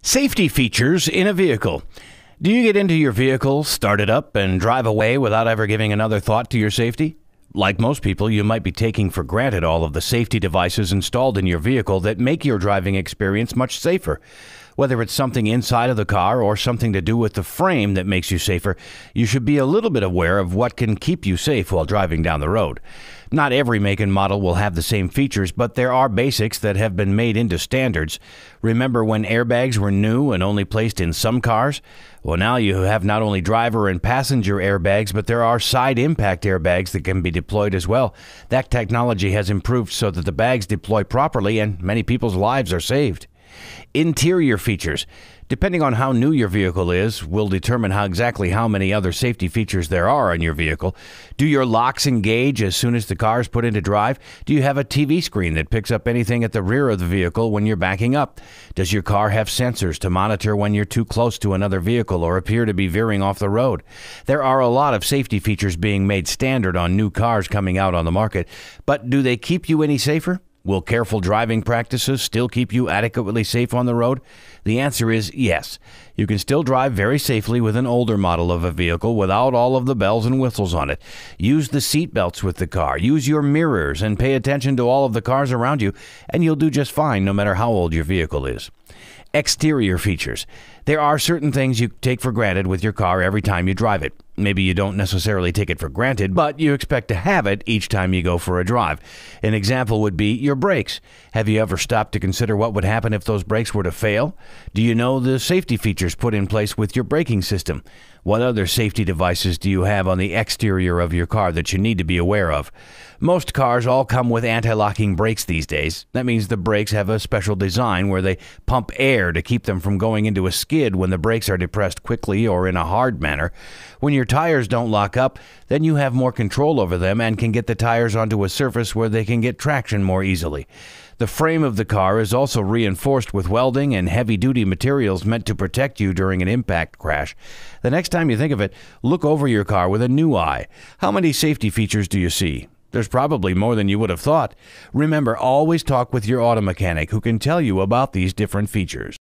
Safety features in a vehicle. Do you get into your vehicle, start it up, and drive away without ever giving another thought to your safety? Like most people, you might be taking for granted all of the safety devices installed in your vehicle that make your driving experience much safer. Whether it's something inside of the car or something to do with the frame that makes you safer, you should be a little bit aware of what can keep you safe while driving down the road. Not every make and model will have the same features, but there are basics that have been made into standards. Remember when airbags were new and only placed in some cars? Well, now you have not only driver and passenger airbags, but there are side impact airbags that can be deployed as well. That technology has improved so that the bags deploy properly and many people's lives are saved. Interior features. Depending on how new your vehicle is, will determine exactly how many other safety features there are on your vehicle. Do your locks engage as soon as the car is put into drive? Do you have a TV screen that picks up anything at the rear of the vehicle when you're backing up? Does your car have sensors to monitor when you're too close to another vehicle or appear to be veering off the road? There are a lot of safety features being made standard on new cars coming out on the market, but do they keep you any safer? Will careful driving practices still keep you adequately safe on the road? The answer is yes. You can still drive very safely with an older model of a vehicle without all of the bells and whistles on it. Use the seat belts with the car. Use your mirrors and pay attention to all of the cars around you, and you'll do just fine no matter how old your vehicle is. Exterior features. There are certain things you take for granted with your car every time you drive it. Maybe you don't necessarily take it for granted, but you expect to have it each time you go for a drive. An example would be your brakes. Have you ever stopped to consider what would happen if those brakes were to fail? Do you know the safety features put in place with your braking system? What other safety devices do you have on the exterior of your car that you need to be aware of? Most cars all come with anti-locking brakes these days. That means the brakes have a special design where they pump air to keep them from going into a skid when the brakes are depressed quickly or in a hard manner. When your tires don't lock up, then you have more control over them and can get the tires onto a surface where they can get traction more easily. The frame of the car is also reinforced with welding and heavy-duty materials meant to protect you during an impact crash. The next time you think of it, look over your car with a new eye. How many safety features do you see? There's probably more than you would have thought. Remember, always talk with your auto mechanic who can tell you about these different features.